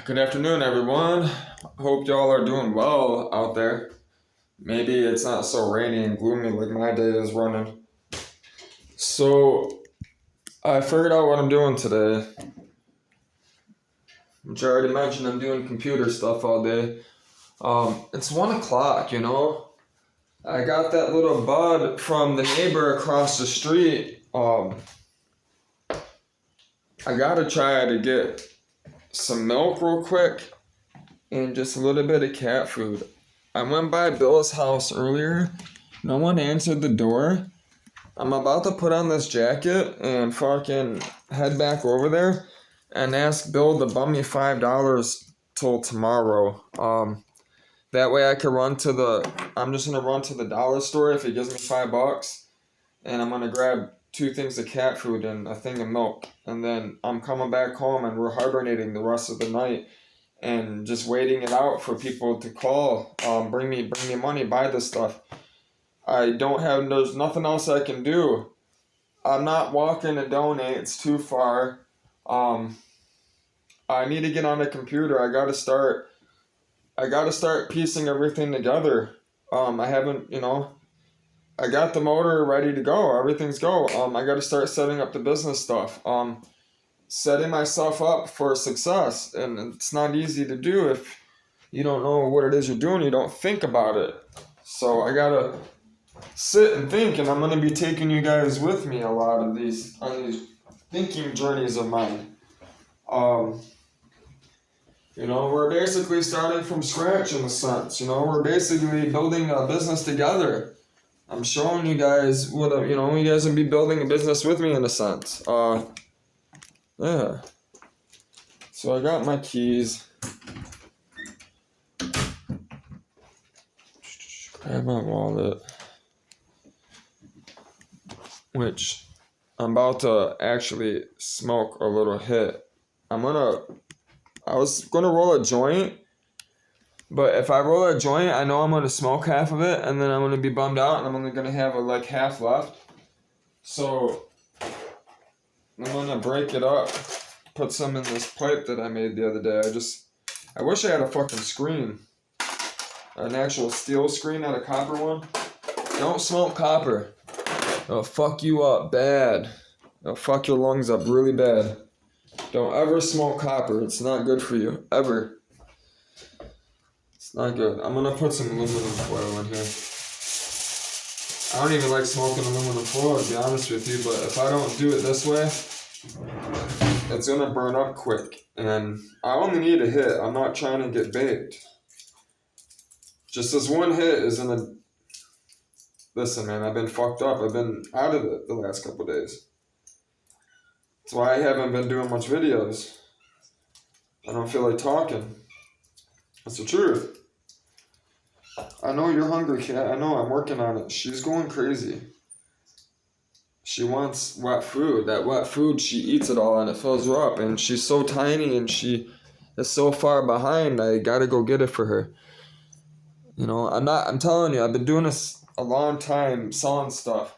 Good afternoon, everyone. Hope y'all are doing well out there. Maybe it's not so rainy and gloomy like my day is running. So, I figured out what I'm doing today. Which I already mentioned, I'm doing computer stuff all day. It's 1 o'clock, you know? I got that little bud from the neighbor across the street. I gotta try to get some milk real quick and just a little bit of cat food. I went by Bill's house earlier. No one answered the door. I'm about to put on this jacket and fucking head back over there and ask Bill to bum me $5 till tomorrow. That way I can I'm just gonna run to the dollar store if he gives me $5, and I'm gonna grab 2 things of cat food and a thing of milk, and then I'm coming back home and we're hibernating the rest of the night and just waiting it out for people to call, bring me money, buy this stuff. There's nothing else I can do. I'm not walking to donate, it's too far. I need to get on the computer. I gotta start piecing everything together. I haven't, I got the motor ready to go. Everything's go. I gotta start setting up the business stuff. Setting myself up for success, and it's not easy to do if you don't know what it is you're doing. You don't think about it. So I gotta sit and think, and I'm gonna be taking you guys with me a lot of these thinking journeys of mine. We're basically starting from scratch in a sense. We're basically building a business together. I'm showing you guys you guys will be building a business with me in a sense. Yeah. So I got my keys. Grab my wallet. Which I'm about to actually smoke a little hit. I was gonna roll a joint, but if I roll a joint, I know I'm gonna smoke half of it, and then I'm gonna be bummed out, and I'm only gonna have half left. So I'm gonna break it up, put some in this pipe that I made the other day. I wish I had a fucking screen, an actual steel screen, not a copper one. Don't smoke copper. It'll fuck you up bad. It'll fuck your lungs up really bad. Don't ever smoke copper. It's not good for you. Ever. It's not good. I'm gonna put some aluminum foil in here. I don't even like smoking aluminum foil, to be honest with you, but if I don't do it this way, it's gonna burn up quick. And I only need a hit. I'm not trying to get baked. Just this one hit is gonna... Listen, man, I've been fucked up. I've been out of it the last couple days. That's why I haven't been doing much videos. I don't feel like talking. That's the truth. I know you're hungry, cat. I know, I'm working on it. She's going crazy. She wants wet food. That wet food, she eats it all and it fills her up. And she's so tiny and she is so far behind. I gotta go get it for her. I'm telling you, I've been doing this a long time, selling stuff.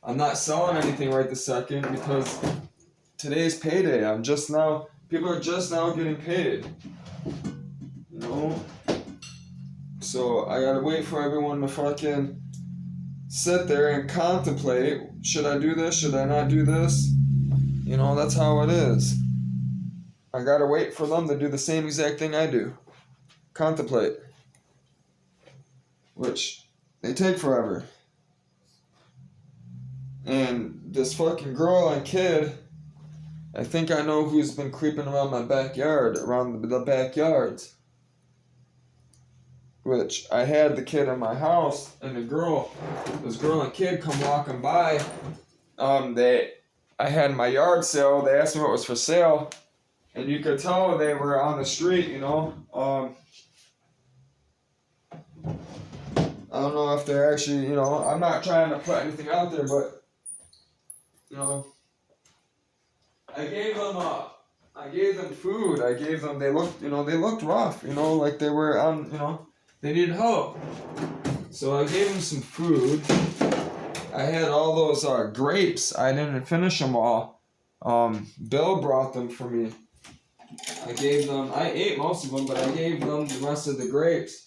I'm not selling anything right this second because today's payday. People are just now getting paid. So I gotta wait for everyone to fucking sit there and contemplate, should I do this, should I not do this? That's how it is. I gotta wait for them to do the same exact thing I do. Contemplate. Which, they take forever. And this fucking girl and kid, I think I know who's been creeping around my backyard, around the backyards. Which, I had the kid in my house, and this girl and kid come walking by. I had my yard sale, they asked me what was for sale, and you could tell they were on the street, I don't know if they're actually, I'm not trying to put anything out there, but, I gave them food. They looked rough, like they were on, they needed help. So I gave them some food. I had all those grapes. I didn't finish them all. Bill brought them for me. I ate most of them, but I gave them the rest of the grapes.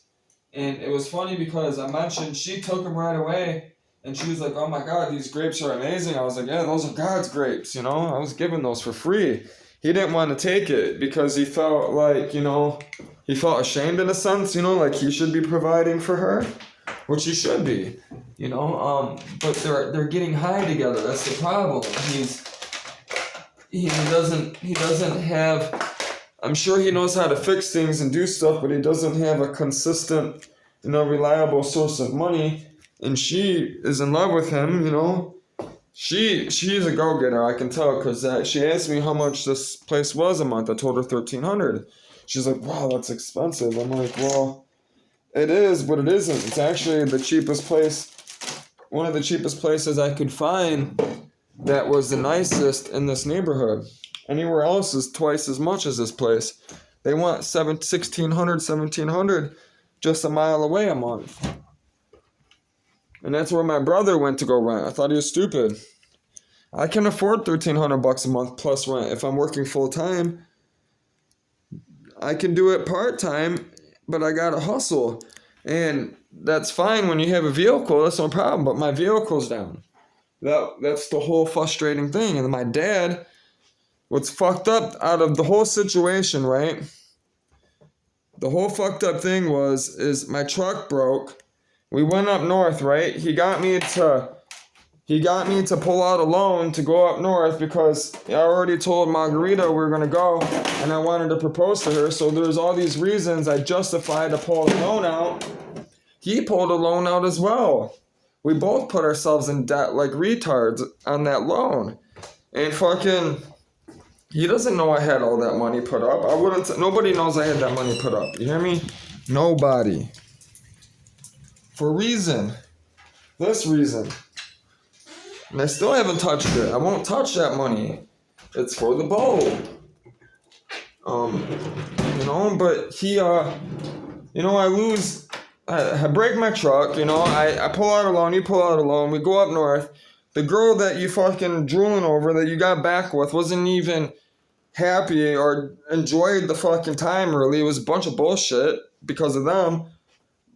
And it was funny because I mentioned she took them right away. And she was like, oh my God, these grapes are amazing. I was like, yeah, those are God's grapes, you know? I was giving those for free. He didn't want to take it because he felt like, you know, he felt ashamed in a sense, you know, like he should be providing for her, which he should be, you know? But they're getting high together. That's the problem. He doesn't have, I'm sure he knows how to fix things and do stuff, but he doesn't have a consistent, you know, reliable source of money. And she is in love with him, you know. She's a go-getter, I can tell, because she asked me how much this place was a month. I told her $1,300. She's like, wow, that's expensive. I'm like, well, it is, but it isn't. It's actually the cheapest place, one of the cheapest places I could find that was the nicest in this neighborhood. Anywhere else is twice as much as this place. They want $1,700 just a mile away a month. And that's where my brother went to go rent. I thought he was stupid. I can afford $1,300 a month plus rent. If I'm working full time, I can do it part time, but I gotta hustle. And that's fine when you have a vehicle, that's no problem, but my vehicle's down. That's the whole frustrating thing. And my dad, what's fucked up out of the whole situation, right? The whole fucked up thing is my truck broke. We went up north, right? He got me to pull out a loan to go up north because I already told Margarita we were gonna go and I wanted to propose to her. So there's all these reasons I justified to pull the loan out. He pulled a loan out as well. We both put ourselves in debt like retards on that loan. And fucking, he doesn't know I had all that money put up. Nobody knows I had that money put up. You hear me? Nobody. For a reason. This reason. And I still haven't touched it. I won't touch that money. It's for the boat. You know, but he, you know, I break my truck, you know, I pull out a loan, you pull out a loan, we go up north. The girl that you fucking drooling over that you got back with wasn't even happy or enjoyed the fucking time really. It was a bunch of bullshit because of them.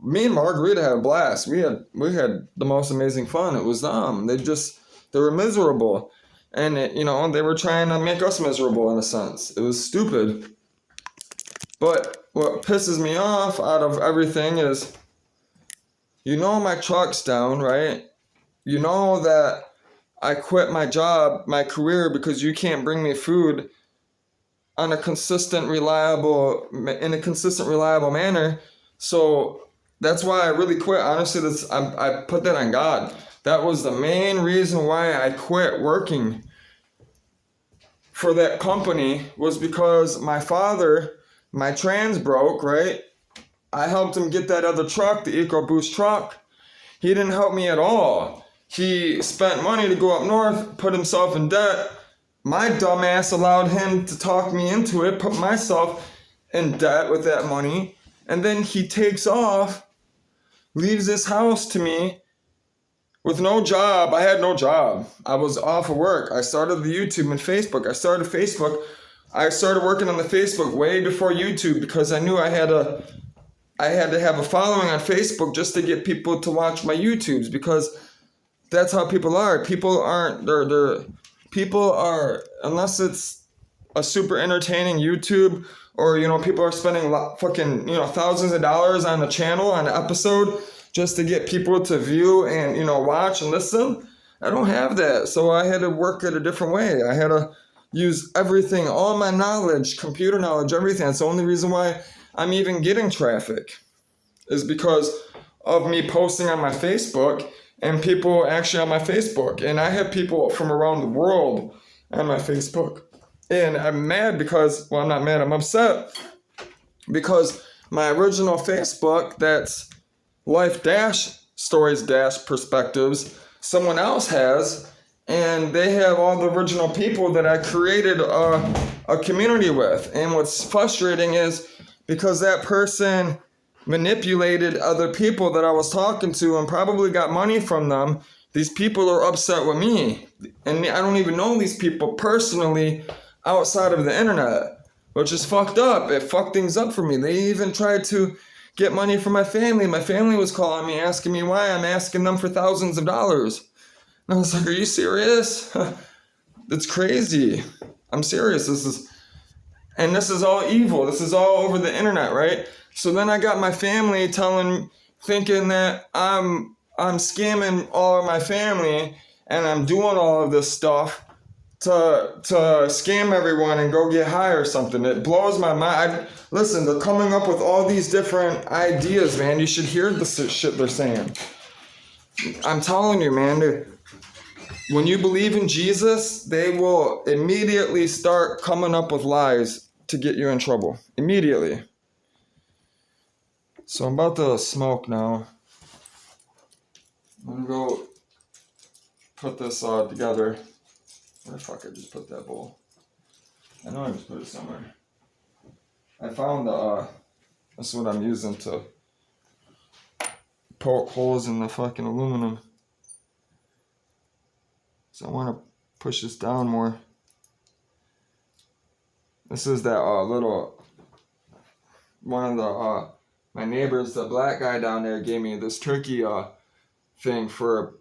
Me and Margarita had a blast. We had the most amazing fun. It was them. They were miserable. And, you know, they were trying to make us miserable in a sense. It was stupid. But what pisses me off out of everything is, you know, my truck's down, right? You know that I quit my job, my career, because you can't bring me food in a consistent, reliable manner. So that's why I really quit. Honestly, I put that on God. That was the main reason why I quit working for that company, was because my father, my trans broke, right? I helped him get that other truck, the EcoBoost truck. He didn't help me at all. He spent money to go up north, put himself in debt. My dumbass allowed him to talk me into it, put myself in debt with that money. And then he takes off, leaves this house to me with no job. I had no job. I was off of work. I started the YouTube and Facebook. I started working on the Facebook way before YouTube because I knew I had to have a following on Facebook just to get people to watch my YouTubes, because that's how people are. People are, unless it's a super entertaining YouTube, or, you know, people are spending fucking, you know, thousands of dollars on the channel, on an episode, just to get people to view and, you know, watch and listen. I don't have that. So I had to work it a different way. I had to use everything, all my knowledge, computer knowledge, everything. That's the only reason why I'm even getting traffic, is because of me posting on my Facebook and people actually on my Facebook. And I have people from around the world on my Facebook. And I'm mad because, well, I'm not mad, I'm upset because my original Facebook, that's Life Dash Stories Dash Perspectives, someone else has, and they have all the original people that I created a community with. And what's frustrating is because that person manipulated other people that I was talking to and probably got money from them, these people are upset with me. And I don't even know these people personally outside of the internet. which is fucked up. It fucked things up for me. They even tried to get money from my family. My family was calling me, asking me why I'm asking them for thousands of dollars. And I was like, are you serious? That's crazy. I'm serious. This is all evil. This is all over the internet, right? So then I got my family thinking that I'm scamming all of my family and I'm doing all of this stuff to scam everyone and go get high or something. It blows my mind. Listen, they're coming up with all these different ideas, man. You should hear the shit they're saying. I'm telling you, man. When you believe in Jesus, they will immediately start coming up with lies to get you in trouble. Immediately. So I'm about to smoke now. I'm gonna go put this together. Where the fuck I just put that bowl? I know I just put it somewhere. I found this is what I'm using to poke holes in the fucking aluminum. So I want to push this down more. This is that one of the my neighbors, the black guy down there, gave me this turkey thing for.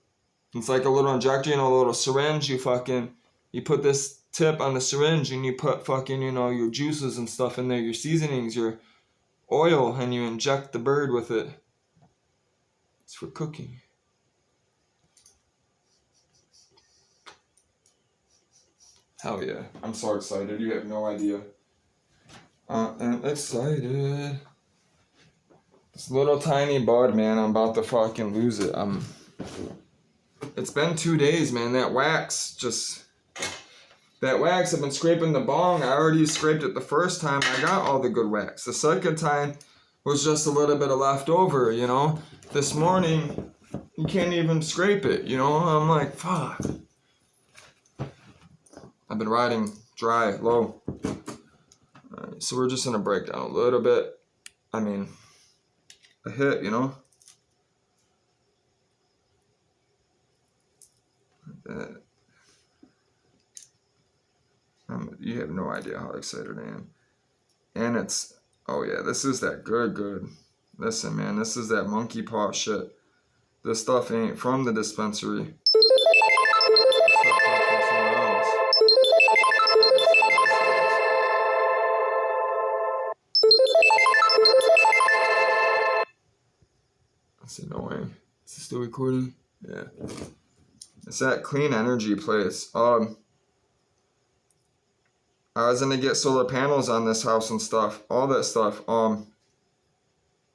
It's like a little injector, a little syringe. You put this tip on the syringe and you put fucking your juices and stuff in there, your seasonings, your oil, and you inject the bird with it. It's for cooking. Hell yeah. I'm so excited. You have no idea. I'm excited. This little tiny bud, man, I'm about to fucking lose it. It's been 2 days, man. That wax, I've been scraping the bong. I already scraped it the first time. I got all the good wax. The second time was just a little bit of leftover, This morning, you can't even scrape it, I'm like, fuck. I've been riding dry, low. Alright, so we're just gonna break down a little bit. I mean, a hit, Like that. You have no idea how excited I am. And this is that good. Listen, man, this is that monkey paw shit. This stuff ain't from the dispensary. That's annoying. Is it still recording? Yeah. It's that clean energy place. I was gonna get solar panels on this house and stuff. All that stuff.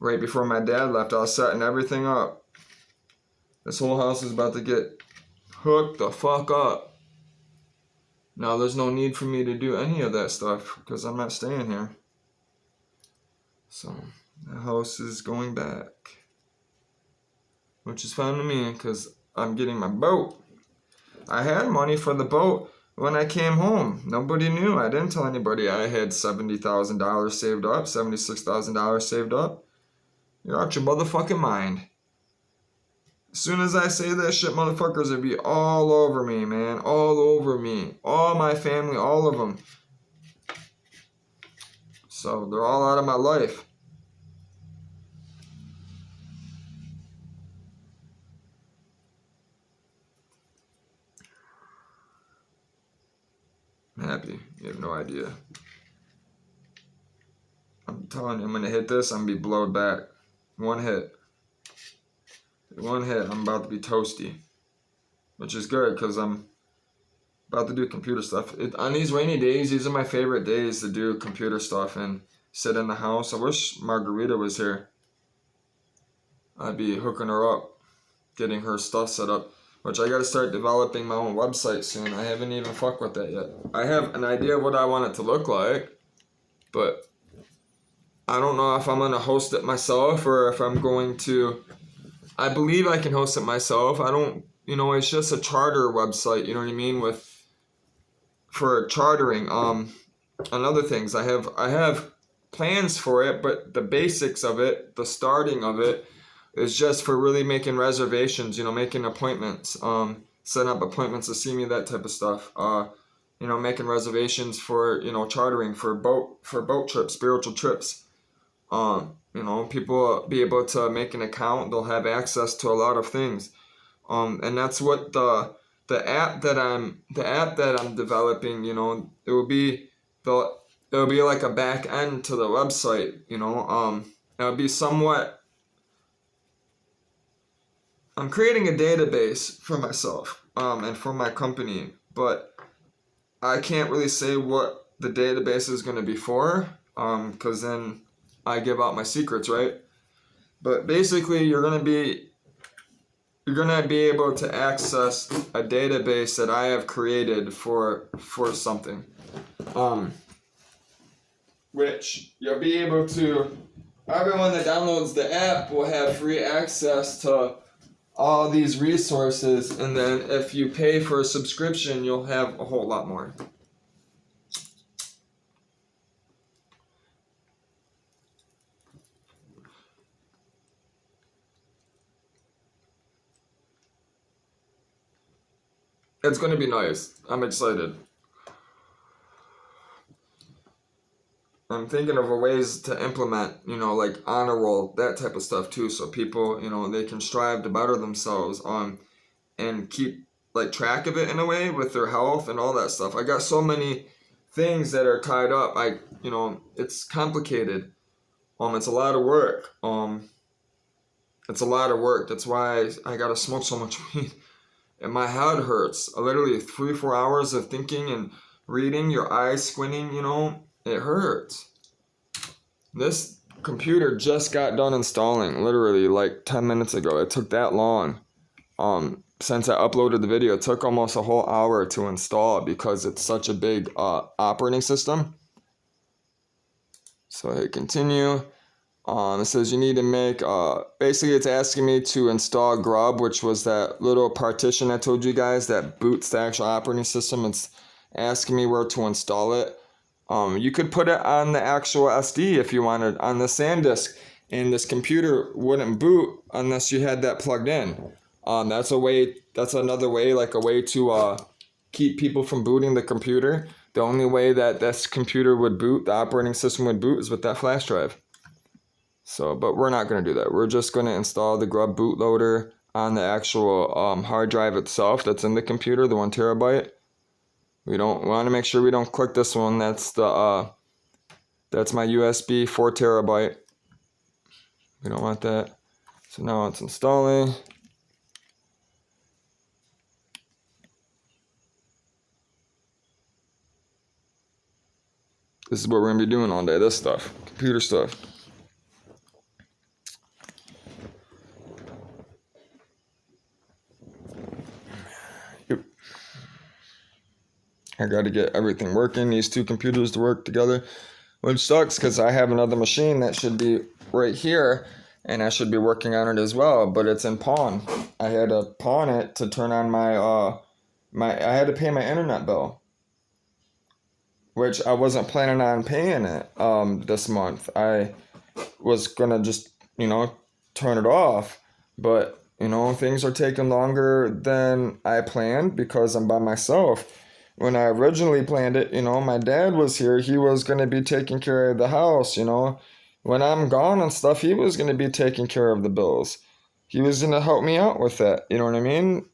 Right before my dad left, I was setting everything up. This whole house is about to get hooked the fuck up. Now there's no need for me to do any of that stuff because I'm not staying here. So the house is going back. Which is fine to me because I'm getting my boat. I had money for the boat when I came home. Nobody knew. I didn't tell anybody I had $70,000 saved up, $76,000 saved up. You're out your motherfucking mind. As soon as I say that shit, motherfuckers will be all over me, man. All over me. All my family, all of them. So they're all out of my life. I'm happy. You have no idea. I'm telling you, I'm going to hit this. I'm going to be blowed back. One hit. I'm about to be toasty. Which is good because I'm about to do computer stuff. On these rainy days, these are my favorite days to do computer stuff and sit in the house. I wish Margarita was here. I'd be hooking her up, getting her stuff set up. Which I gotta start developing my own website soon. I haven't even fucked with that yet. I have an idea of what I want it to look like, but I don't know if I'm gonna host it myself or if I'm going to. I believe I can host it myself. I don't, it's just a charter website, you know what I mean, for chartering. And other things. I have plans for it, but the basics of it, the starting of it, is just for really making reservations, making appointments, setting up appointments to see me, that type of stuff. making reservations for, chartering for boat trips, spiritual trips. People will be able to make an account. They'll have access to a lot of things. And that's what the app that I'm developing, it'll be like a back end to the website, it'll be somewhat. I'm creating a database for myself, and for my company, but I can't really say what the database is going to be for, because then I give out my secrets, right? But basically, you're gonna be able to access a database that I have created for something, which you'll be able to. Everyone that downloads the app will have free access to all these resources, and then if you pay for a subscription, you'll have a whole lot more. It's going to be nice. I'm excited. I'm thinking of ways to implement, like honor roll, that type of stuff too, so people, they can strive to better themselves and keep like track of it in a way with their health and all that stuff. I got so many things that are tied up. It's complicated. It's a lot of work. It's a lot of work. That's why I gotta smoke so much weed. And my head hurts. Literally 3-4 hours of thinking and reading, your eyes squinting, it hurts. This computer just got done installing, literally like 10 minutes ago. It took that long. Since I uploaded the video, it took almost a whole hour to install because it's such a big operating system. So I hit continue. It says you need to make, basically it's asking me to install Grub, which was that little partition I told you guys that boots the actual operating system. It's asking me where to install it. You could put it on the actual SD if you wanted, on the SanDisk, and this computer wouldn't boot unless you had that plugged in. That's another way, like a way to keep people from booting the computer. The only way that this computer would boot, the operating system would boot, is with that flash drive. So, but we're not going to do that. We're just going to install the Grub bootloader on the actual hard drive itself that's in the computer, the 1 terabyte. We want to make sure we don't click this one. That's my USB 4 terabyte. We don't want that. So now it's installing. This is what we're going to be doing all day, this stuff, computer stuff. Yep. I got to get everything working, these two computers to work together, which sucks because I have another machine that should be right here, and I should be working on it as well, but it's in pawn. I had to pawn it to turn on I had to pay my internet bill, which I wasn't planning on paying it this month. I was gonna just, turn it off, but, things are taking longer than I planned because I'm by myself. When I originally planned it, my dad was here. He was gonna be taking care of the house, When I'm gone and stuff, he was gonna be taking care of the bills. He was gonna help me out with that, you know what I mean?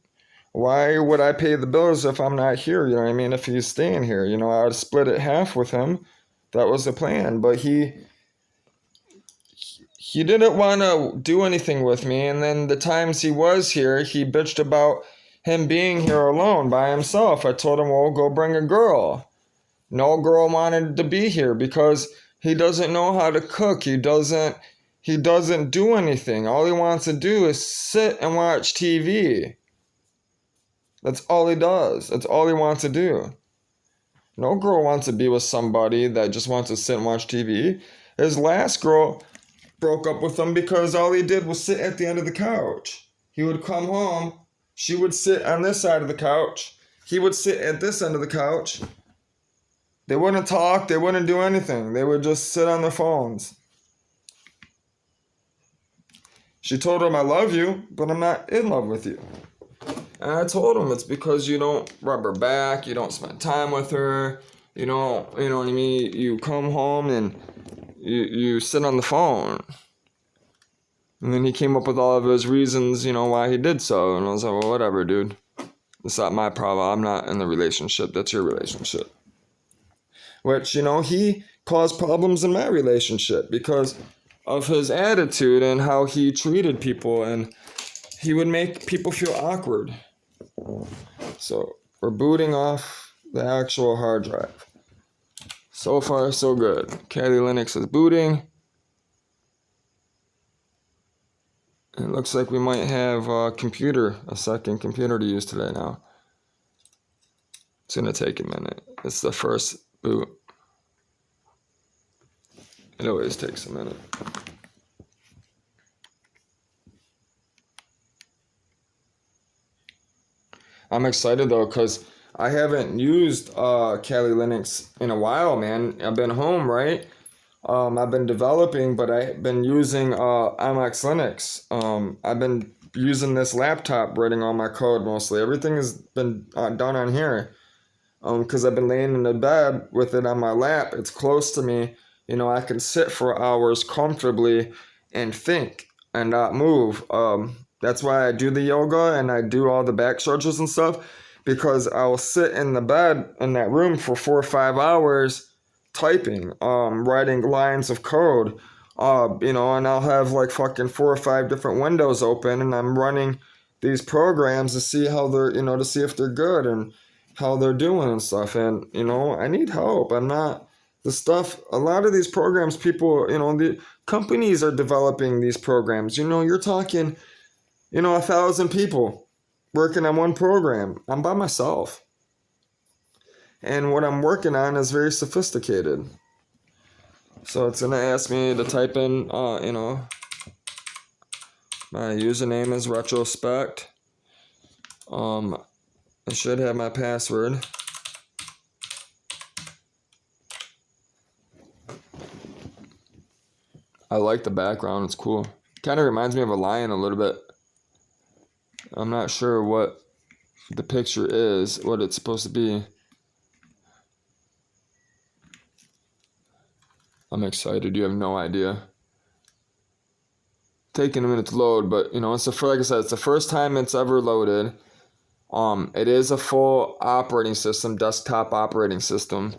Why would I pay the bills if I'm not here? You know what I mean? If he's staying here, I would split it half with him. That was the plan. But he didn't want to do anything with me. And then the times he was here, he bitched about him being here alone by himself. I told him, well, go bring a girl. No girl wanted to be here because he doesn't know how to cook. He doesn't do anything. All he wants to do is sit and watch TV. That's all he does. That's all he wants to do. No girl wants to be with somebody that just wants to sit and watch TV. His last girl broke up with him because all he did was sit at the end of the couch. He would come home. She would sit on this side of the couch. He would sit at this end of the couch. They wouldn't talk. They wouldn't do anything. They would just sit on their phones. She told him, I love you, but I'm not in love with you. And I told him it's because you don't rub her back, you don't spend time with her, you don't, you know what I mean? You come home and you sit on the phone. And then he came up with all of his reasons, why he did so. And I was like, well, whatever, dude. It's not my problem. I'm not in the relationship. That's your relationship. Which, he caused problems in my relationship because of his attitude and how he treated people. And he would make people feel awkward. So we're booting off the actual hard drive. So far, so good. Kali Linux is booting. It looks like we might have a second computer to use today now. It's going to take a minute. It's the first boot. It always takes a minute. I'm excited though because I haven't used Kali Linux in a while, man. I've been home, right? I've been developing, but I've been using MX Linux. I've been using this laptop writing all my code mostly. Everything has been done on here because I've been laying in the bed with it on my lap. It's close to me. I can sit for hours comfortably and think and not move. That's why I do the yoga and I do all the back stretches and stuff because I'll sit in the bed in that room for 4 or 5 hours typing, writing lines of code, and I'll have like fucking 4 or 5 different windows open and I'm running these programs to see how they're, to see if they're good and how they're doing and stuff. And, I need help. I'm not the stuff, a lot of these programs, people, the companies are developing these programs. You're talking, 1,000 people working on one program. I'm by myself. And what I'm working on is very sophisticated. So it's going to ask me to type in, my username is retrospect. I should have my password. I like the background. It's cool. Kind of reminds me of a lion a little bit. I'm not sure what the picture is, what it's supposed to be. I'm excited. You have no idea. Taking a minute to load, but it's like I said, it's the first time it's ever loaded. It is a full operating system, desktop operating system,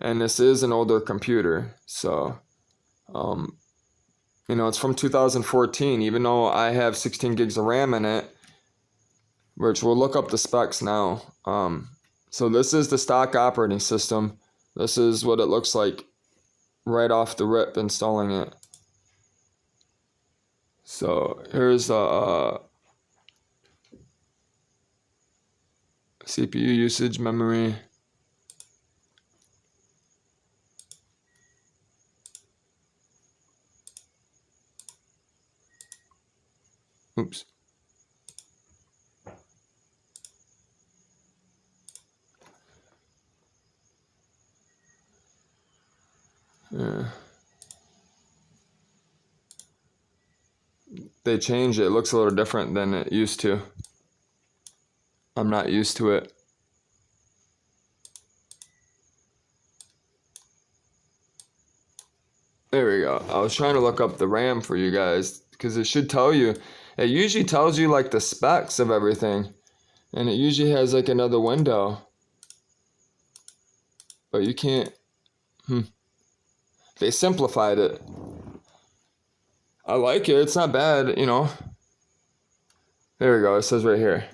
and this is an older computer. So, it's from 2014. Even though I have 16 gigs of RAM in it, which we'll look up the specs now. So this is the stock operating system. This is what it looks like right off the rip installing it. So here's CPU usage, memory. Oops. Yeah. They changed it. It looks a little different than it used to. I'm not used to it. There we go. I was trying to look up the RAM for you guys because it should tell you. It usually tells you like the specs of everything. And it usually has like another window. But you can't. They simplified it. I like it. It's not bad, There we go. It says right here.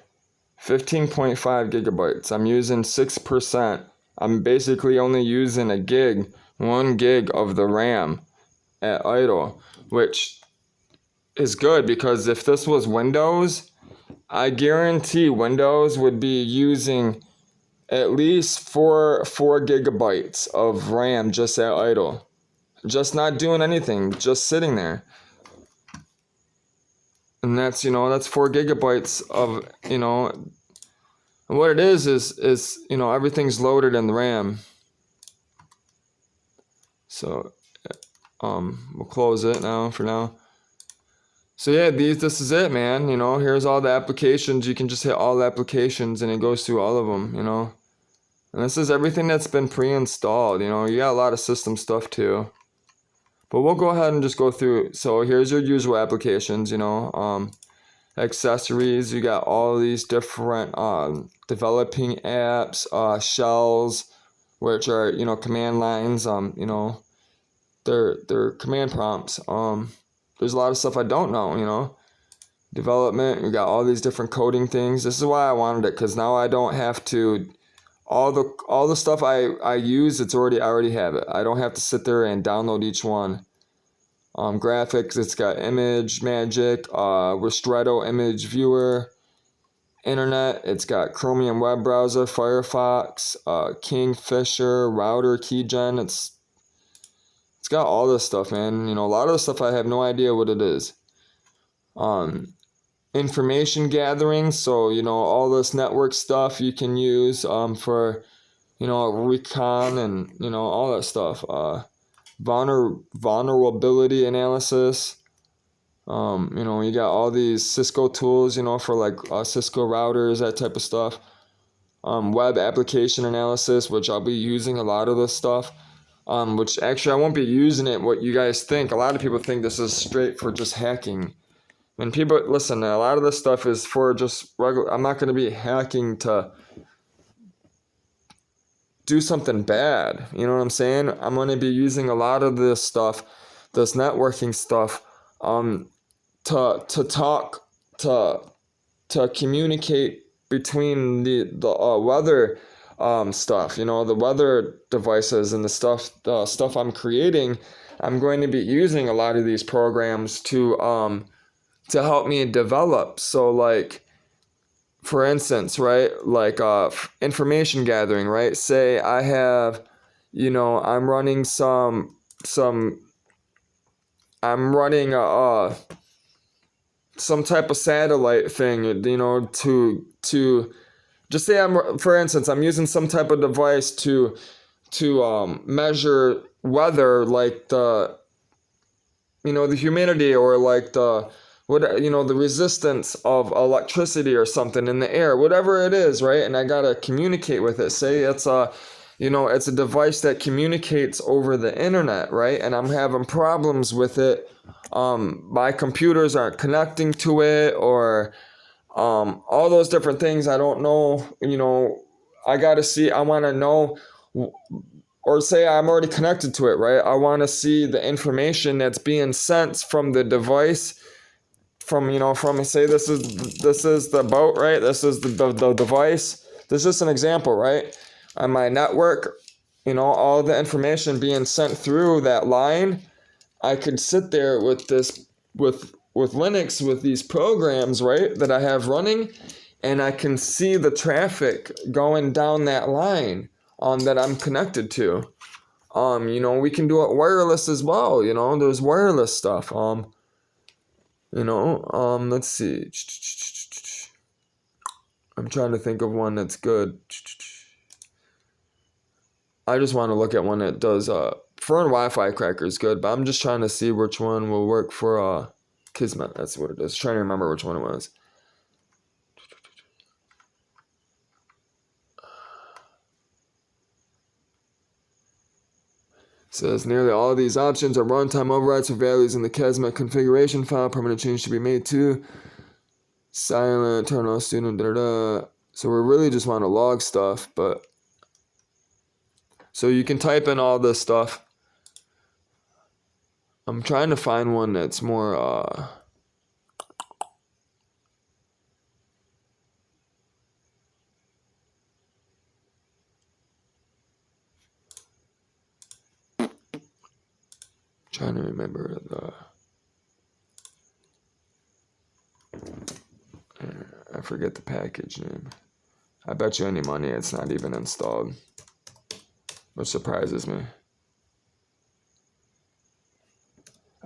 15.5 gigabytes. I'm using 6%. I'm basically only using 1 gig of the RAM at idle, which is good because if this was Windows, I guarantee Windows would be using at least 4 gigabytes of RAM just at idle. Just not doing anything, just sitting there. And that's 4 gigabytes of, and what it is everything's loaded in the RAM. So, we'll close it now for now. So yeah, this is it, man. You know, here's all the applications. You can just hit all applications and it goes through all of them, you know. And this is everything that's been pre-installed, you know. You got a lot of system stuff too. But we'll go ahead and just go through. So here's your usual applications, you know. Accessories, you got all these different developing apps, shells, which are, you know, command lines, you know, they're command prompts. There's a lot of stuff I don't know, you know. Development, you got all these different coding things. This is why I wanted it, because now I don't have to all the stuff I use, I already have it. I don't have to sit there and download each one. Graphics, it's got Image Magic, Ristretto Image Viewer, Internet, it's got Chromium web browser, Firefox, Kingfisher, router, keygen. It's got all this stuff, man. You know, a lot of the stuff I have no idea what it is. Information gathering, so you know all this network stuff you can use for, you know, recon and, you know, all that stuff. Vulnerability analysis. You know, you got all these Cisco tools, you know, for like Cisco routers, that type of stuff. Web application analysis, which I'll be using a lot of this stuff. Which actually I won't be using it what you guys think. A lot of people think this is straight for just hacking. And people, listen, a lot of this stuff is for just regular. I'm not going to be hacking to do something bad. You know what I'm saying? I'm going to be using a lot of this stuff, this networking stuff, to talk, to communicate between the weather stuff. You know, the weather devices and the stuff I'm creating. I'm going to be using a lot of these programs to help me develop. So like, for instance, right, like information gathering, right? Say I have, you know, I'm running some type of satellite thing, you know, to just say for instance, I'm using some type of device to measure weather, like the, you know, the humidity, or like the, what, you know, the resistance of electricity or something in the air, whatever it is, right? And I gotta communicate with it. Say it's a, you know, it's a device that communicates over the internet, right? And I'm having problems with it. My computers aren't connecting to it, or all those different things. I don't know, you know, I want to know, or say I'm already connected to it, right? I want to see the information that's being sent from the device, from, you know, from, say this is the boat, right? This is the device. This is just an example, right? On my network, you know, all the information being sent through that line. I could sit there with this, with Linux, with these programs, right, that I have running, and I can see the traffic going down that line that I'm connected to. You know, we can do it wireless as well. You know, there's wireless stuff. You know, let's see. I'm trying to think of one that's good. I just want to look at one that does Fern Wi-Fi cracker is good, but I'm just trying to see which one will work for Kismet. That's what it is. Trying to remember which one it was. Says nearly all of these options are runtime overrides for values in the Kismet configuration file. Permanent change to be made to silent, turn off student, da da da. So we really just want to log stuff, but so you can type in all this stuff. I'm trying to find one that's more trying to remember I forget the package name. I bet you any money it's not even installed, which surprises me.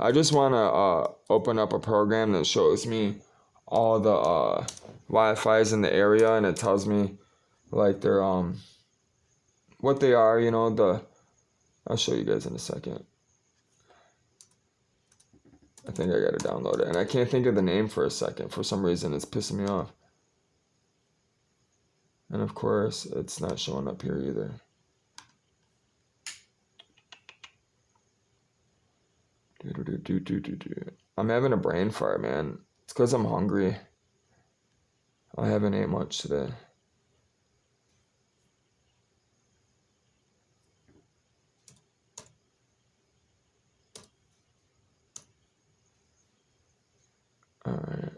I just want to open up a program that shows me all the Wi-Fi's in the area, and it tells me like their what they are, you know, I'll show you guys in a second. I think I gotta download it. And I can't think of the name for a second. For some reason, it's pissing me off. And of course, it's not showing up here either. I'm having a brain fart, man. It's because I'm hungry. I haven't ate much today. Alright.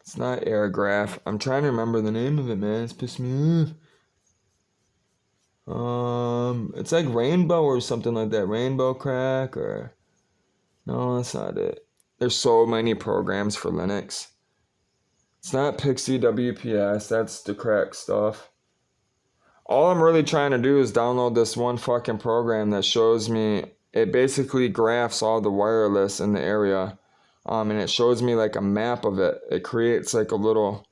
It's not Airgraph. I'm trying to remember the name of it, man. It's pissed me off. It's like Rainbow or something like that. Rainbow Crack or... No, that's not it. There's so many programs for Linux. It's not Pixie WPS. That's the crack stuff. All I'm really trying to do is download this one fucking program that shows me... It basically graphs all the wireless in the area. And it shows me like a map of it. It creates like a little...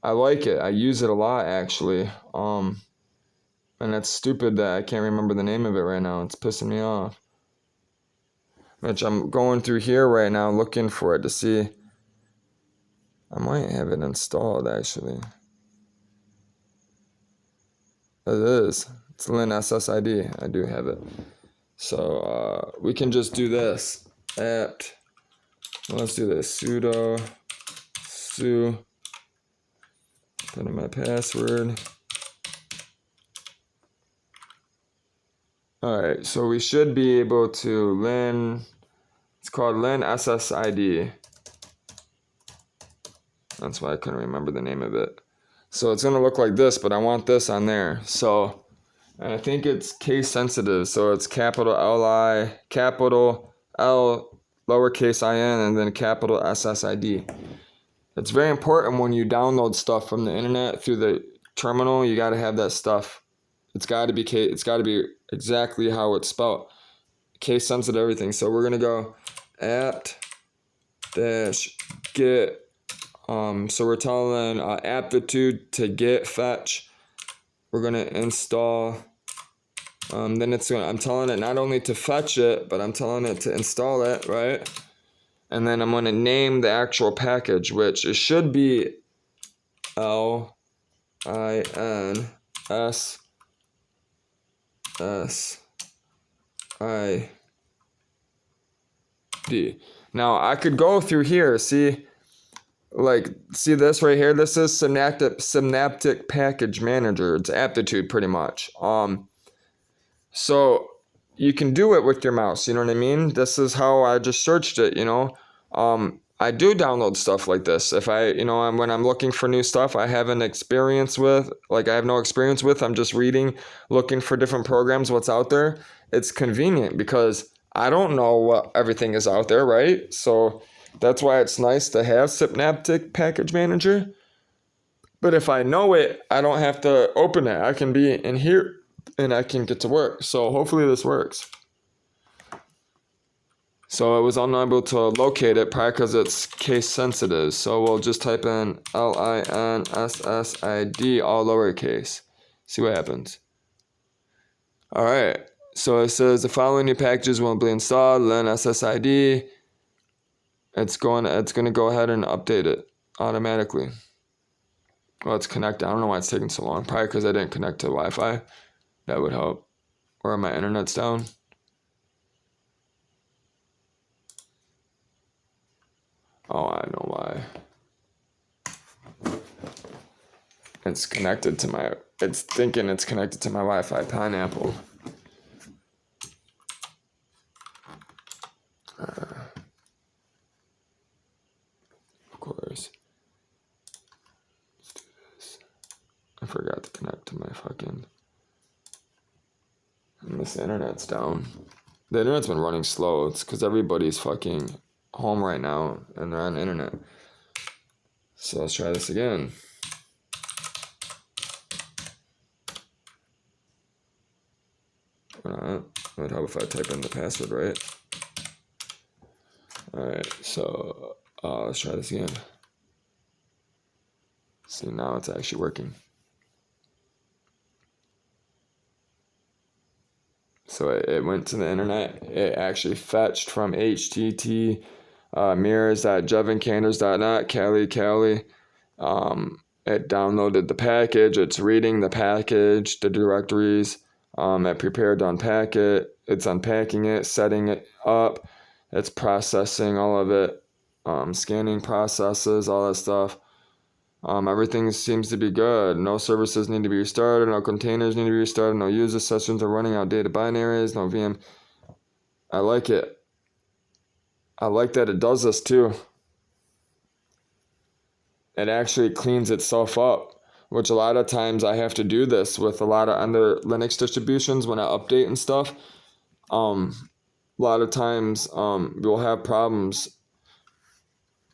I like it. I use it a lot, actually. And it's stupid that I can't remember the name of it right now. It's pissing me off. Which I'm going through here right now looking for it to see. I might have it installed, actually. It is. It's LinSSID. I do have it. So we can just do this. Apt. Let's do this. Sudo su. Put in my password. Alright, so we should be able to it's called LinSSID. That's why I couldn't remember the name of it. So it's going to look like this, but I want this on there. So, and I think it's case sensitive. So it's capital L-I, capital L, lowercase I-N, and then capital SSID. It's very important when you download stuff from the internet through the terminal. You got to have that stuff. It's got to be exactly how it's spelled. Case sensitive everything. So we're going to go apt dash get. So we're telling aptitude to get fetch. We're going to install. Then I'm telling it not only to fetch it, but I'm telling it to install it, right? And then I'm going to name the actual package, which it should be LinSSID. Now I could go through here, see this right here. This is Synaptic Package Manager. It's aptitude pretty much. So you can do it with your mouse. You know what I mean? This is how I just searched it. I do download stuff like this. If when I'm looking for new stuff I haven't experience with, I have no experience with, I'm just looking for different programs, what's out there. It's convenient because I don't know what everything is out there, right? So that's why it's nice to have Synaptic Package Manager. But if I know it, I don't have to open it. I can be in here and I can get to work. So hopefully this works. So I was unable to locate it probably because it's case sensitive. So we'll just type in LINSSID, all lowercase. See what happens. All right. So it says the following new packages will be installed. LinSSID. It's going to go ahead and update it automatically. Well, it's connected. I don't know why it's taking so long. Probably because I didn't connect to Wi-Fi. That would help. Or my internet's down. Oh, I know why. It's connected to it's thinking it's connected to my Wi-Fi. Pineapple. Of course. Let's do this. I forgot to connect to my fucking... And this internet's down. The internet's been running slow. It's because everybody's fucking home right now and they're on the internet. So let's try this again. It would help if I type in the password, right? Alright, so let's try this again. See, now it's actually working. So it went to the internet. It actually fetched from http mirrors.jevncanders.net, Cali. It downloaded the package. It's reading the package, the directories. It prepared to unpack it. It's unpacking it, setting it up. It's processing all of it, scanning processes, all that stuff. Everything seems to be good. No services need to be restarted. No containers need to be restarted. No user sessions are running outdated binaries. No VM. I like it. I like that it does this too. It actually cleans itself up, which a lot of times I have to do this with a lot of other Linux distributions when I update and stuff. A lot of times we'll have problems.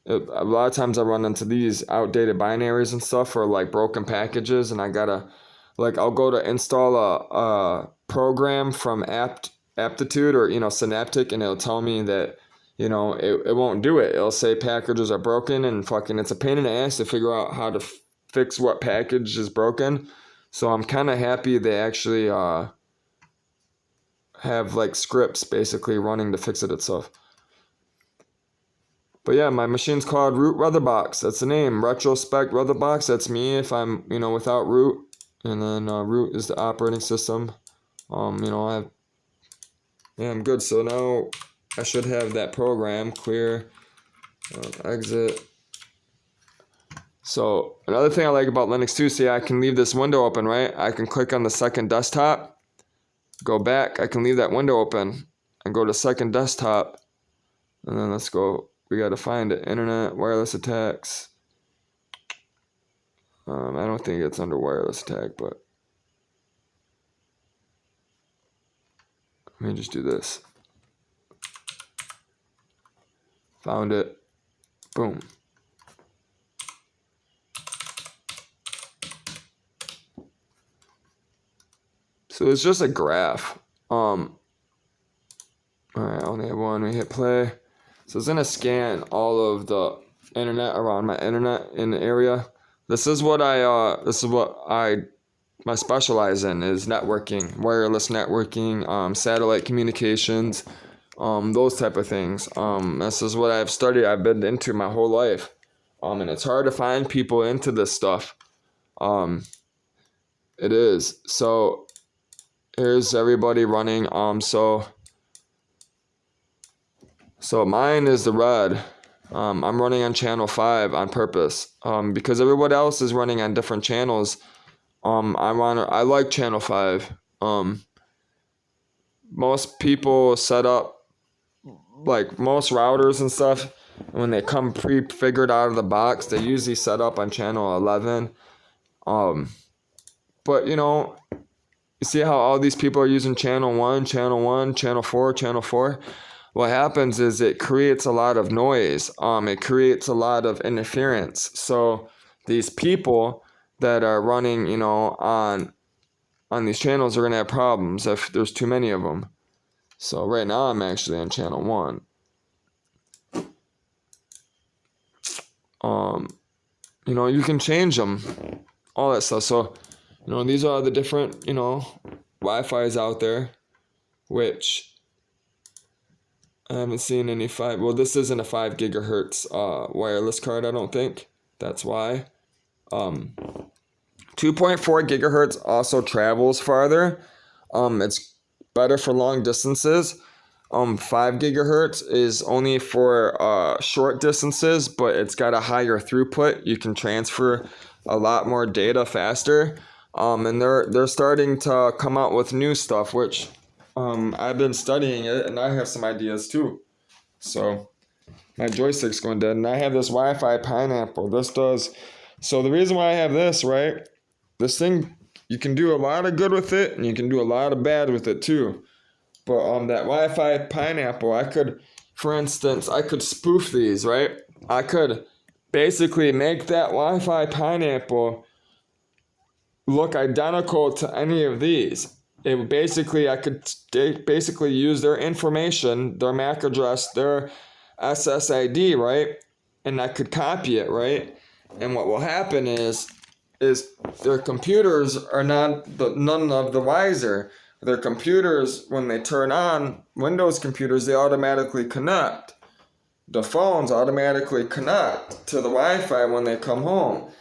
A lot of times I run into these outdated binaries and stuff or like broken packages, and I gotta, like, I'll go to install a program from Aptitude or, Synaptic, and it'll tell me that, it won't do it. It'll say packages are broken, and fucking it's a pain in the ass to figure out how to fix what package is broken. So I'm kind of happy they actually have like scripts basically running to fix it itself. But yeah, my machine's called Root Weatherbox. That's the name. Retrospect Weatherbox. That's me if I'm, without root. And then root is the operating system. I'm good. So now I should have that program clear, exit. So another thing I like about Linux too, see, I can leave this window open, right? I can click on the second desktop, go back. I can leave that window open and go to second desktop. And then let's go. We got to find it. Internet, wireless attacks. I don't think it's under wireless attack, but let me just do this. Found it. Boom. So it's just a graph. All right, I only have one. We hit play. So it's gonna scan all of the internet around my internet in the area. This is what I specialize in is networking, wireless networking, satellite communications, those type of things. This is what I've studied. I've been into my whole life. And it's hard to find people into this stuff. It is. So here's everybody running. So mine is the red. I'm running on channel 5 on purpose. Because everyone else is running on different channels. I like channel 5. Most people set up, like most routers and stuff, when they come pre-figured out of the box, they usually set up on channel 11. But you see how all these people are using channel 1, channel 4, channel 4? What happens is it creates a lot of noise. It creates a lot of interference. So these people that are running, on these channels are going to have problems if there's too many of them. So right now I'm actually on channel 1. You can change them, all that stuff. So, these are the different, Wi-Fi's out there, which I haven't seen any 5. Well, this isn't a 5 gigahertz wireless card, I don't think. That's why. 2.4 gigahertz also travels farther. It's better for long distances. 5 gigahertz is only for short distances, but it's got a higher throughput. You can transfer a lot more data faster. And they're starting to come out with new stuff, which I've been studying it, and I have some ideas too. So my joystick's going dead, and I have this Wi-Fi Pineapple. So the reason why I have this, right? This thing, you can do a lot of good with it, and you can do a lot of bad with it too. But that Wi-Fi Pineapple, I could spoof these, right? I could basically make that Wi-Fi Pineapple look identical to any of these. I could basically use their information, their MAC address, their SSID, right? And I could copy it, right? And what will happen is their computers are none of the wiser. their computers, when they turn on Windows computers, they automatically connect. The phones automatically connect to the Wi-Fi when they come home.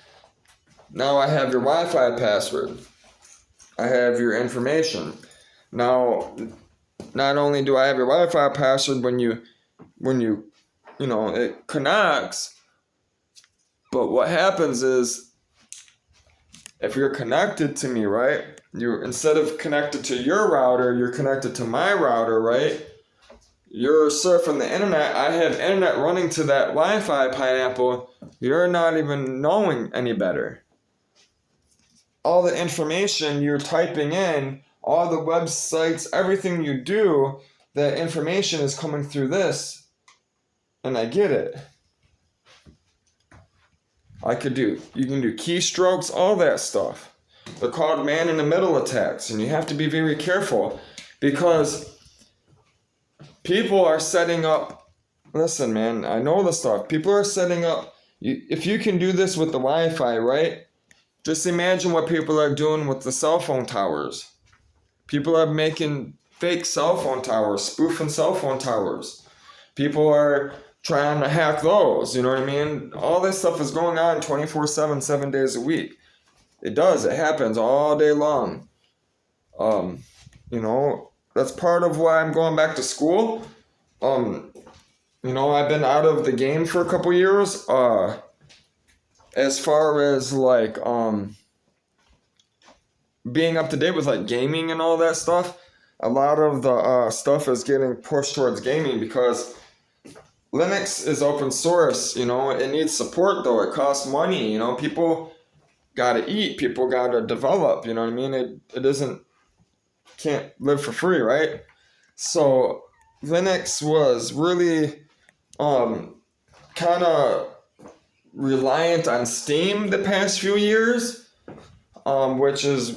Now I have your Wi-Fi password. I have your information. Now, not only do I have your Wi-Fi password when you it connects, but what happens is, if you're connected to me, right? You, instead of connected to your router, you're connected to my router, right? You're surfing the internet. I have internet running to that Wi-Fi, Pineapple. You're not even knowing any better. All the information you're typing in, all the websites, everything you do, that information is coming through this. And I get it. You can do keystrokes, all that stuff. They're called man-in-the-middle attacks, and you have to be very careful because people are setting up. Listen, man, I know the stuff. People are setting up. If you can do this with the Wi-Fi, right? Just imagine what people are doing with the cell phone towers. People are making fake cell phone towers, spoofing cell phone towers. People are trying to hack those, you know what I mean? All this stuff is going on 24/7, 7 days a week. It happens all day long. That's part of why I'm going back to school. I've been out of the game for a couple years. As far as like being up to date with like gaming and all that stuff, a lot of the stuff is getting pushed towards gaming because Linux is open source. It needs support though. It costs money. People gotta eat. People gotta develop. You know what I mean? It can't live for free, right? So Linux was really kind of reliant on Steam the past few years, which is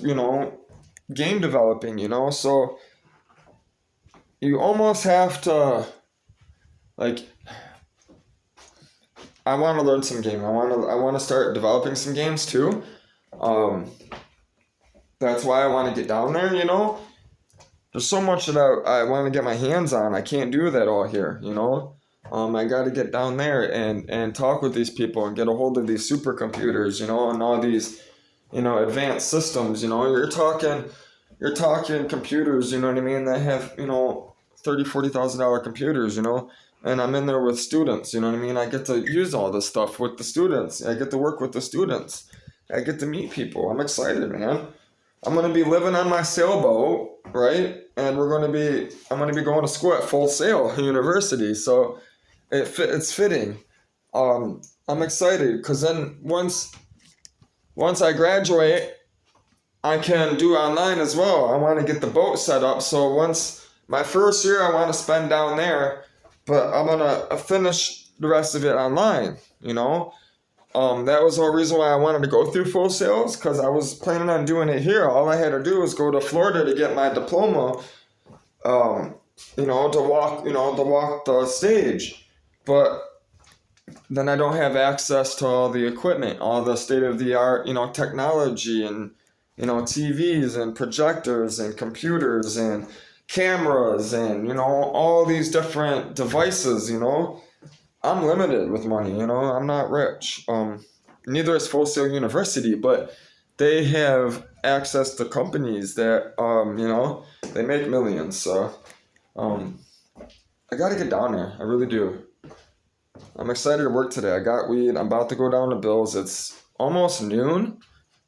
game developing. So you almost have to like. I want to learn some gaming. I want to start developing some games too. That's why I want to get down there. There's so much that I want to get my hands on. I can't do that all here. I got to get down there and talk with these people and get a hold of these supercomputers. And all these advanced systems. You're talking computers. You know what I mean? That have $30,000-$40,000 computers. And I'm in there with students, you know what I mean? I get to use all this stuff with the students. I get to work with the students. I get to meet people. I'm excited, man. I'm going to be living on my sailboat, right? And I'm going to be going to school at Full Sail University. So it's fitting. I'm excited because then once I graduate, I can do online as well. I want to get the boat set up. So once my first year, I want to spend down there. But I'm going to finish the rest of it online, That was the whole reason why I wanted to go through Full Sails, because I was planning on doing it here. All I had to do was go to Florida to get my diploma, to walk the stage. But then I don't have access to all the equipment, all the state-of-the-art, technology and, TVs and projectors and computers and cameras and all these different devices. I'm limited with money. I'm not rich. Neither is Full Sail University, but they have access to companies that they make millions. So I gotta get down there. I really do. I'm excited to work today. I got weed. I'm about to go down to Bill's. It's almost noon.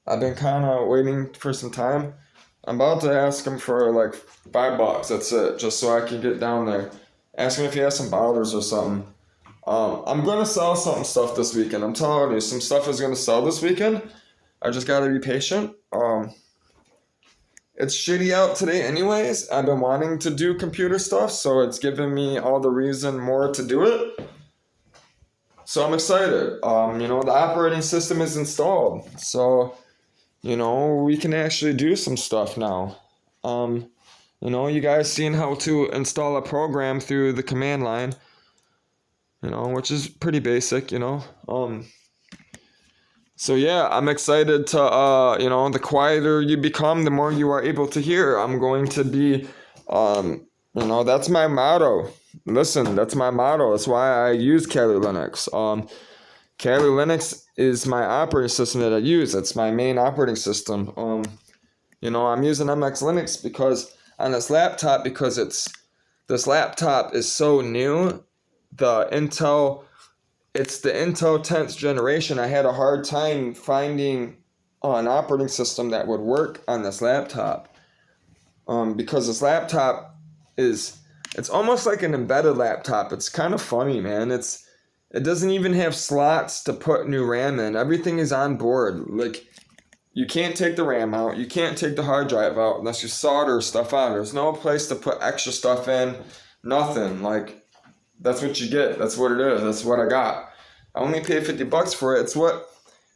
I've been kind of waiting for some time. I'm about to ask him for like $5. That's it, just so I can get down there. Ask him if he has some bottlers or something. I'm gonna sell some stuff this weekend. I'm telling you, some stuff is gonna sell this weekend. I just gotta be patient. It's shitty out today, anyways. I've been wanting to do computer stuff, so it's given me all the reason more to do it. So I'm excited. The operating system is installed, so. We can actually do some stuff now. You guys seen how to install a program through the command line, which is pretty basic, So yeah, I'm excited to the quieter you become, the more you are able to hear. I'm going to be that's my motto. Listen, that's my motto. That's why I use Kali Linux. Kali Linux is my operating system that I use. It's my main operating system. I'm using MX Linux because on this laptop, because this laptop is so new. It's the Intel 10th generation. I had a hard time finding an operating system that would work on this laptop. Because this laptop it's almost like an embedded laptop. It's kind of funny, man. It doesn't even have slots to put new RAM in. Everything is on board. Like, you can't take the RAM out. You can't take the hard drive out unless you solder stuff on. There's no place to put extra stuff in. Nothing. Like, that's what you get. That's what it is. That's what I got. I only paid $50 for it.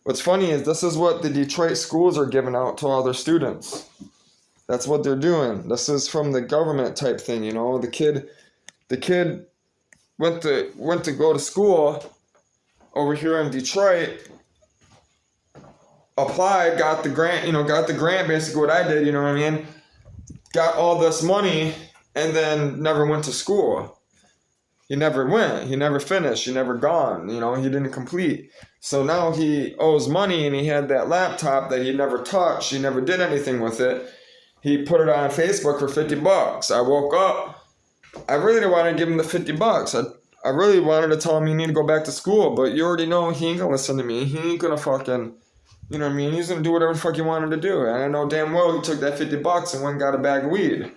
What's funny is this is what the Detroit schools are giving out to all their students. That's what they're doing. This is from the government type thing, The kid went to go to school over here in Detroit, applied, got the grant, basically what I did, you know what I mean? Got all this money and then never went to school. He never went. He never finished. He never gone. He didn't complete. So now he owes money, and he had that laptop that he never touched. He never did anything with it. He put it on Facebook for $50. I woke up. I really didn't want to give him the $50. I really wanted to tell him you need to go back to school, but you already know he ain't gonna listen to me. He ain't gonna fucking, you know what I mean? He's gonna do whatever the fuck he wanted to do. And I know damn well he took that $50 and went and got a bag of weed.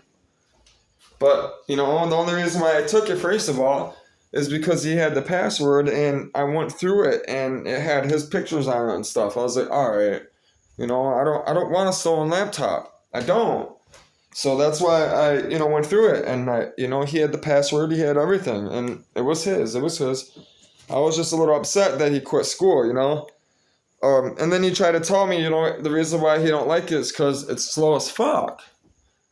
But, the only reason why I took it, first of all, is because he had the password, and I went through it, and it had his pictures on it and stuff. I was like, all right, I don't want a stolen laptop. I don't. So that's why I, went through it, and he had the password, he had everything, and it was his. I was just a little upset that he quit school, and then he tried to tell me, the reason why he don't like it is because it's slow as fuck.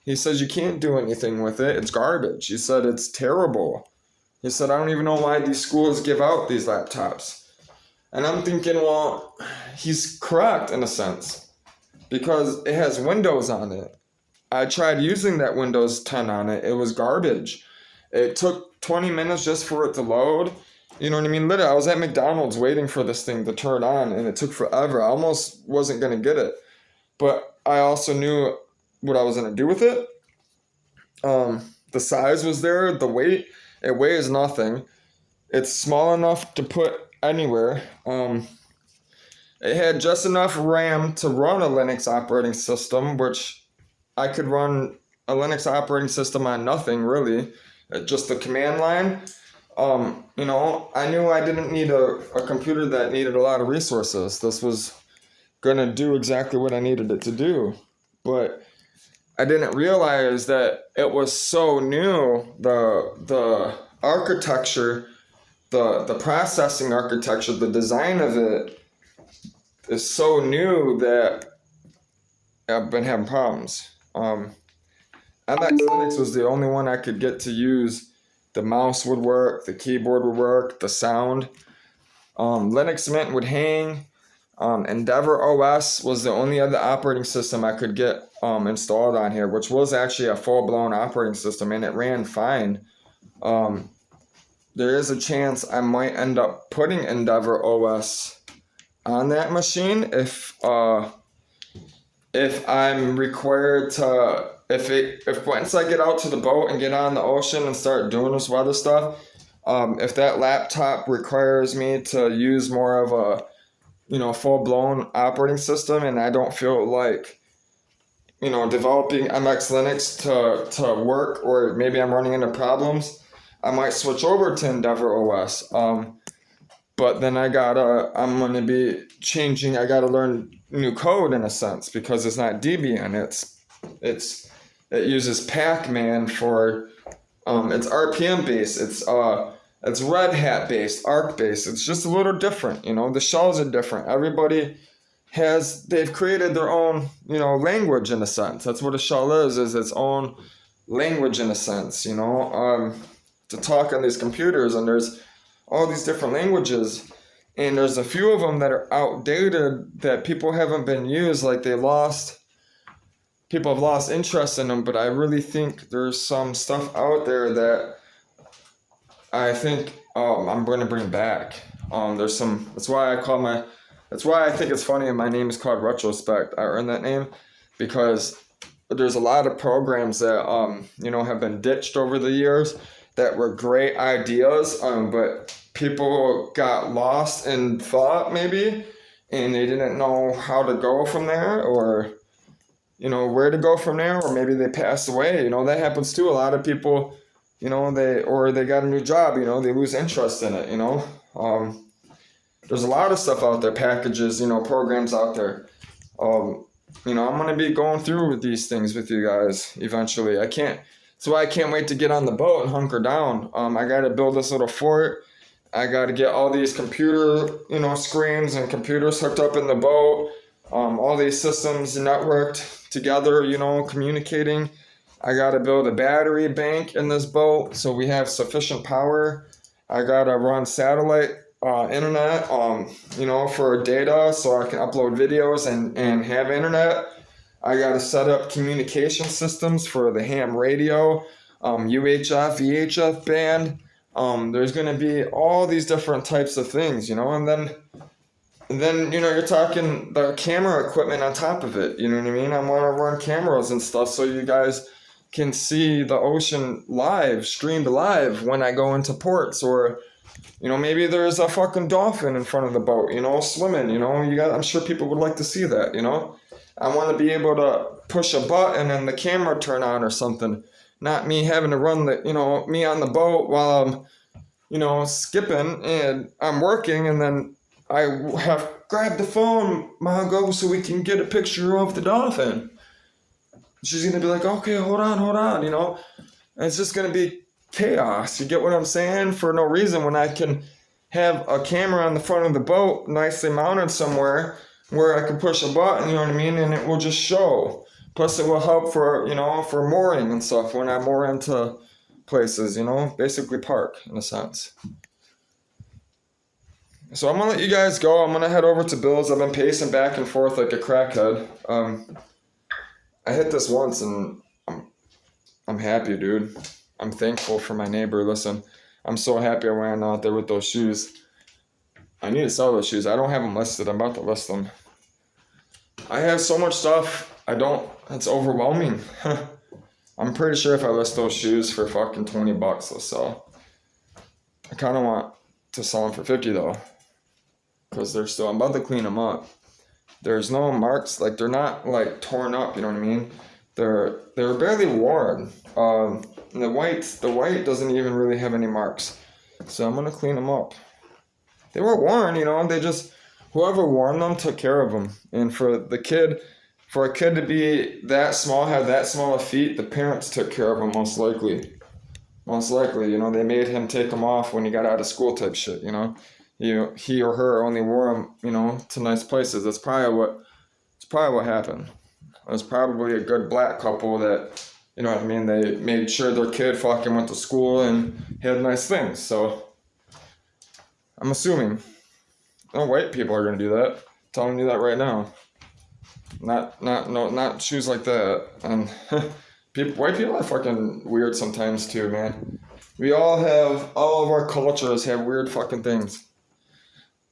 He says you can't do anything with it. It's garbage. He said it's terrible. He said, I don't even know why these schools give out these laptops. And I'm thinking, well, he's correct in a sense, because it has Windows on it. I tried using that Windows 10 on it. It was garbage. It took 20 minutes just for it to load. You know what I mean? Literally, I was at McDonald's waiting for this thing to turn on, and it took forever. I almost wasn't going to get it. But I also knew what I was going to do with it. The size was there. The weight, it weighs nothing. It's small enough to put anywhere. It had just enough RAM to run a Linux operating system, which I could run a Linux operating system on nothing, really. Just the command line. I knew I didn't need a computer that needed a lot of resources. This was going to do exactly what I needed it to do. But I didn't realize that it was so new. The architecture, the processing architecture, the design of it is so new that I've been having problems. MX Linux was the only one I could get to use. The mouse would work, the keyboard would work, the sound. Linux Mint would hang. Endeavor OS was the only other operating system I could get installed on here, which was actually a full-blown operating system, and it ran fine. There is a chance I might end up putting Endeavor OS on that machine if I'm required to, if once I get out to the boat and get on the ocean and start doing this weather stuff, if that laptop requires me to use more of a full-blown operating system, and I don't feel like, developing MX Linux to work, or maybe I'm running into problems, I might switch over to Endeavor OS. But then I'm going to be changing, I got to learn new code in a sense, because it's not Debian, it uses Pacman for, it's RPM based, it's Red Hat based, Arc based. It's just a little different, the shells are different. Everybody they've created their own, language in a sense. That's what a shell is its own language in a sense, to talk on these computers, and there's all these different languages. And there's a few of them that are outdated that people haven't been used, like people have lost interest in them, but I really think there's some stuff out there that I think I'm going to bring back. That's why I think it's funny and my name is called Retrospect. I earned that name because there's a lot of programs that, have been ditched over the years that were great ideas, but people got lost in thought maybe, and they didn't know how to go from there or, where to go from there, or maybe they passed away. That happens too. A lot of people, they got a new job, they lose interest in it, there's a lot of stuff out there, packages, programs out there. I'm going to be going through with these things with you guys eventually. That's why I can't wait to get on the boat and hunker down. I got to build this little fort. I got to get all these computer, screens and computers hooked up in the boat. All these systems networked together, communicating. I got to build a battery bank in this boat so we have sufficient power. I got to run satellite internet, for data so I can upload videos and have internet. I got to set up communication systems for the ham radio, UHF, VHF band. There's going to be all these different types of things, and then, you're talking the camera equipment on top of it, you know what I mean? I want to run cameras and stuff so you guys can see the ocean streamed live when I go into ports, or maybe there's a fucking dolphin in front of the boat, swimming, I'm sure people would like to see that, I want to be able to push a button and the camera turn on or something. Not me having to run me on the boat while I'm, skipping and I'm working, and then I have grabbed the phone, Margo, so we can get a picture of the dolphin. She's going to be like, okay, hold on, and it's just going to be chaos. You get what I'm saying? For no reason, when I can have a camera on the front of the boat nicely mounted somewhere where I can push a button, and it will just show. Plus it will help for, for mooring and stuff when I moor into places, basically park in a sense. So I'm going to let you guys go. I'm going to head over to Bill's. I've been pacing back and forth like a crackhead. I hit this once and I'm happy, dude. I'm thankful for my neighbor. Listen, I'm so happy I went out there with those shoes. I need to sell those shoes. I don't have them listed. I'm about to list them. I have so much stuff. It's overwhelming. I'm pretty sure if I list those shoes for fucking $20, they'll sell. I kind of want to sell them for $50 though. Because I'm about to clean them up. There's no marks, like they're not like torn up, you know what I mean? They're barely worn. The white doesn't even really have any marks. So I'm gonna clean them up. They were worn, whoever worn them took care of them. And for a kid to be that small, have that small of feet, the parents took care of him most likely. They made him take them off when he got out of school type shit, he or her only wore them, to nice places. That's probably what happened. It was probably a good black couple that, they made sure their kid fucking went to school and had nice things. So I'm assuming no white people are gonna do that. Telling you that right now. Not shoes like that. And white people are fucking weird sometimes too, man. All of our cultures have weird fucking things.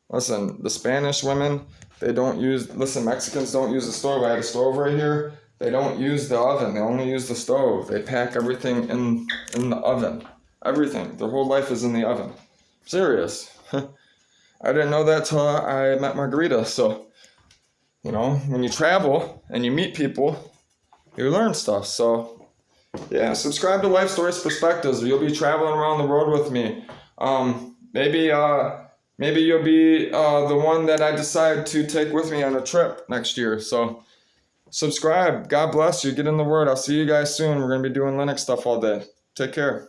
Listen, the Spanish women, Mexicans don't use the stove. I had a stove right here. They don't use the oven. They only use the stove. They pack everything in the oven. Everything. Their whole life is in the oven. Serious. I didn't know that till I met Margarita. So, when you travel and you meet people, you learn stuff. So, yeah, subscribe to Life Stories Perspectives. You'll be traveling around the world with me. Maybe you'll be the one that I decide to take with me on a trip next year. So subscribe. God bless you. Get in the Word. I'll see you guys soon. We're going to be doing Linux stuff all day. Take care.